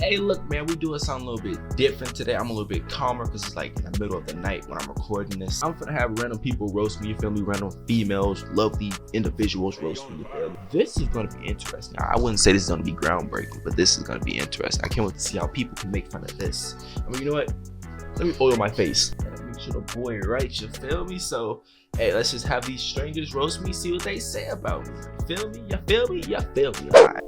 Hey, look, man, we doing something a little bit different today. I'm a little bit calmer because it's like in the middle of the night when I'm recording this. I'm gonna have random people roast me, you feel me? Random females, lovely individuals roast me, you feel me? This is gonna be interesting. I wouldn't say this is gonna be groundbreaking, but this is gonna be interesting. I can't wait to see how people can make fun of this. I mean, you know what? Let me oil my face. Gotta make sure the boy right, you feel me? So, hey, let's just have these strangers roast me, see what they say about me. You feel me? You feel me? You feel me? All right.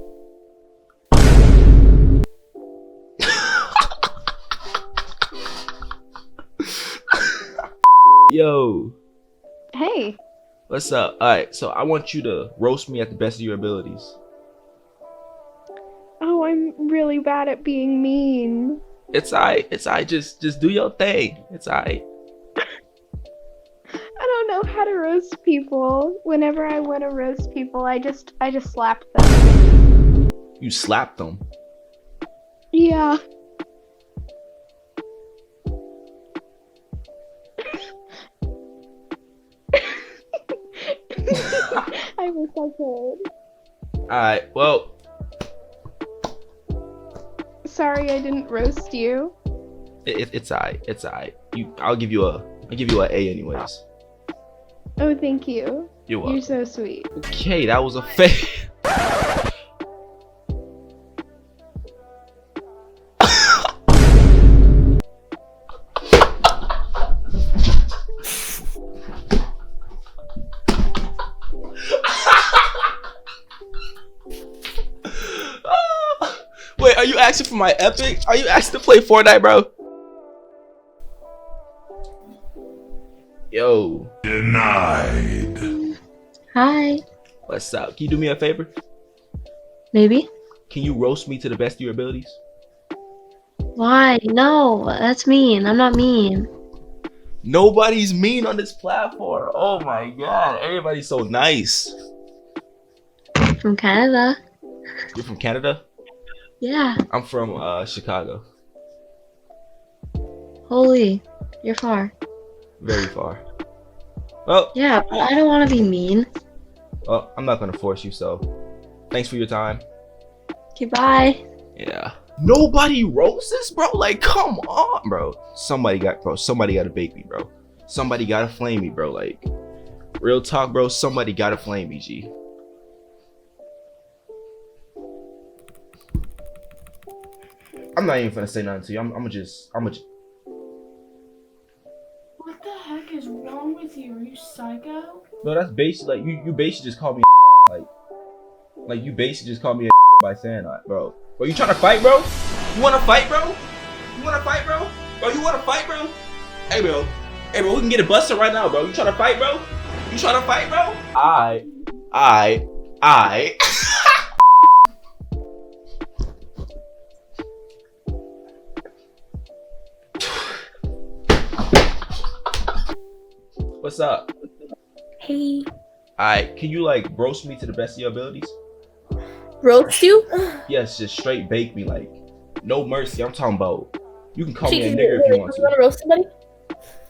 Yo, Hey. what's up? All right, so I want you to roast me at the best of your abilities. Oh, I'm really bad at being mean. It's alright. It's alright. Just do your thing. It's alright. I don't know how to roast people. Whenever I want to roast people, I just slap them. You slapped them. Yeah. I wish I could. All right. Well, Sorry I didn't roast you. it's alright. It's alright. I'll give you an A anyways. Oh, thank you. You're welcome. You're so sweet. Okay, that was a fail. Wait, are you asking for my epic? Are you asking to play Fortnite, bro? Yo, Denied. Hi. what's up? Can you do me a favor? Maybe? Can you roast me to the best of your abilities? Why? No, that's mean. I'm not mean. Nobody's mean on this platform. Oh my god, everybody's so nice. From Canada. You're from Canada? Yeah. I'm from Chicago. Holy. You're far. Very far. Well, Yeah, but I don't want to be mean. I'm not gonna force you, so thanks for your time. Okay, bye. Yeah. Nobody roasts this, bro? Like, come on, bro. Somebody gotta bake me, bro. Somebody gotta flame me, bro. Like, real talk, bro. Somebody gotta flame me, G. I'm not even gonna say nothing to you. I'm gonna just. What the heck is wrong with you? Are you psycho? No, that's basically like you basically just called me like you basically just called me by saying that, bro. Bro, you trying to fight, bro? You wanna fight, bro? You wanna fight, bro? Bro, you wanna fight, bro? Hey, bro. Hey, bro, we can get it busted right now, bro. You trying to fight, bro? You trying to fight, bro? I. What's up? Hey. Alright, can you like roast me to the best of your abilities? Roast you? Yes, just straight bake me, like no mercy. I'm talking about you can call She me a can nigger if you want You want to. to roast somebody?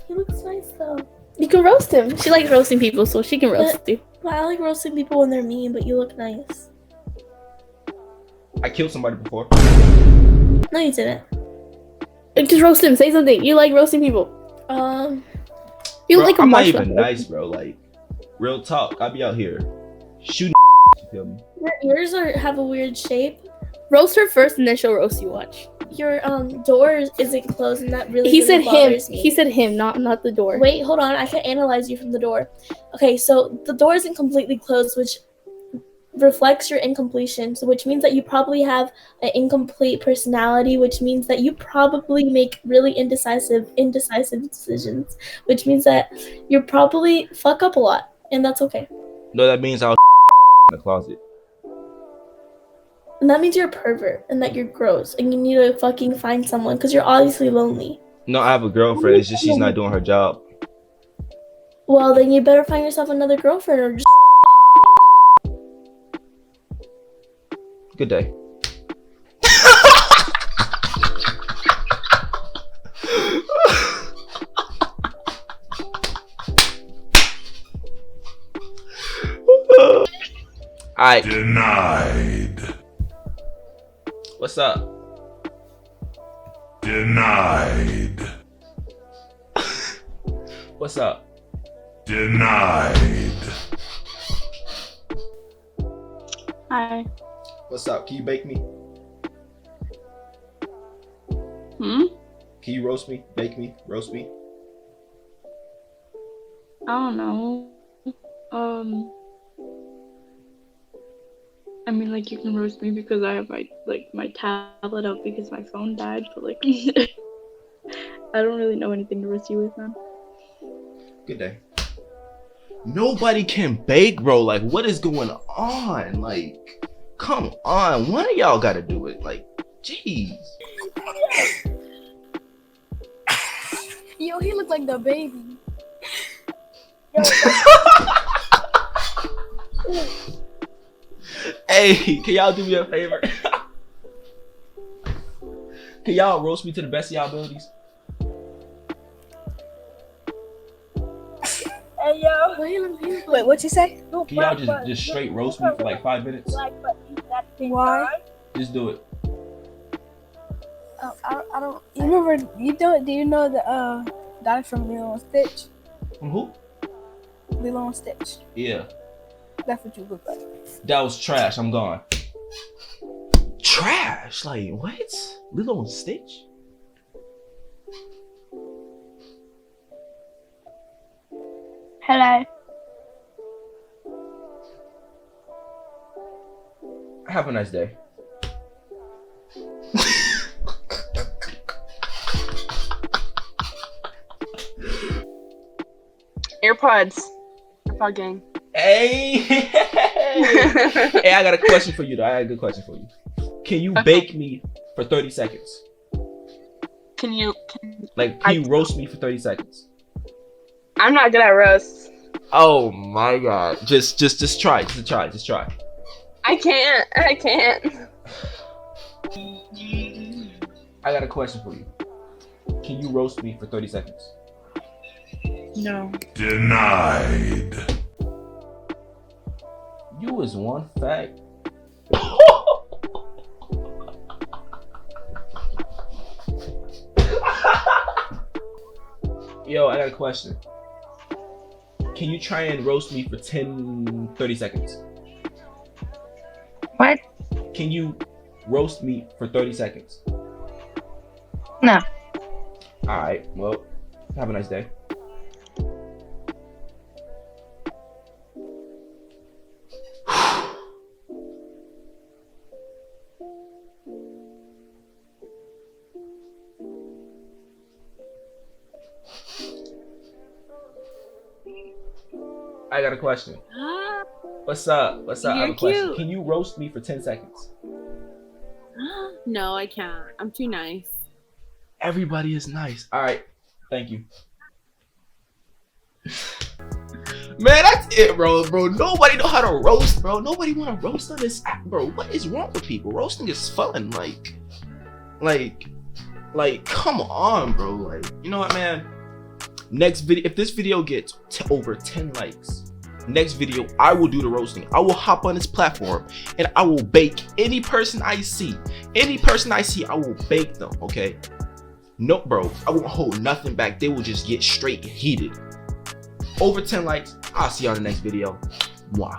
He looks nice though. You can roast him. She likes roasting people, so she can roast you. Well, I like roasting people when they're mean, but you look nice. I killed somebody before. No, you didn't. Just roast him. Say something. You like roasting people. You Bro, like a I'm not marshmallow. even nice, bro. Like, real talk. I be out here shooting. You feel me? Yours have a weird shape. Roast her first, and then she'll roast you. Watch. Your door isn't closed, and that really. He said him. bothers me. He said him, not the door. Wait, hold on. I can analyze you from the door. Okay, so the door isn't completely closed, which reflects your incompletion, so which means that you probably have an incomplete personality, which means that you probably make really indecisive decisions, which means that you probably fuck up a lot, and that's okay. No, that means I was in the closet. And that means you're a pervert, and that you're gross, and you need to fucking find someone, because you're obviously lonely. No, I have a girlfriend. It's just she's not doing her job. Well, then you better find yourself another girlfriend, or just Good day. Alright, Denied. what's up? Denied. What's up? Denied. Hi. What's up? Can you bake me? Can you roast me? Bake me? Roast me? I don't know. I mean, like, you can roast me because I have my tablet up because my phone died, but like, I don't really know anything to roast you with, man. Good day. Nobody can bake, bro. Like, what is going on? Like, come on. One of y'all gotta do it. Like, jeez. Yo, he looked like the baby. Hey, can y'all do me a favor? Can y'all roast me to the best of y'all abilities? Hey, yo. Wait, what you say? Can y'all just straight roast me for like 5 minutes? Why? Just do it. I don't. You remember? Do you know the guy from Lilo and Stitch? From who? Lilo and Stitch. Yeah. That's what you look like. That was trash. I'm gone. Trash? Like, what? Lilo and Stitch? Hello. Have a nice day. AirPods. AirPod gang. Hey! Hey, I got a question for you though. I got a good question for you. Can you bake me for 30 seconds? Can you roast me for 30 seconds? I'm not good at roasts. Oh my god. Just try. Just try. I can't. I got a question for you. Can you roast me for 30 seconds? No. Denied. You is one fact. Yo, I got a question. Can you try and roast me for 30 seconds? What? Can you roast me for 30 seconds? No. Alright, well, have a nice day. I got a question. What's up? I have a question. Can you roast me for 10 seconds? No, I can't. I'm too nice. Everybody is nice. All right. Thank you. Man, that's it, bro. Nobody know how to roast, bro. Nobody want to roast on this app, bro. What is wrong with people? Roasting is fun. Like, come on, bro. Like, you know what, man? Next video, if this video gets over 10 likes, next video I will do the roasting. I will hop on this platform and I will bake any person I see. I will bake them. Okay? No, bro. I won't hold nothing back. They will just get straight heated. Over 10 likes. I'll see you on the next video. Mwah.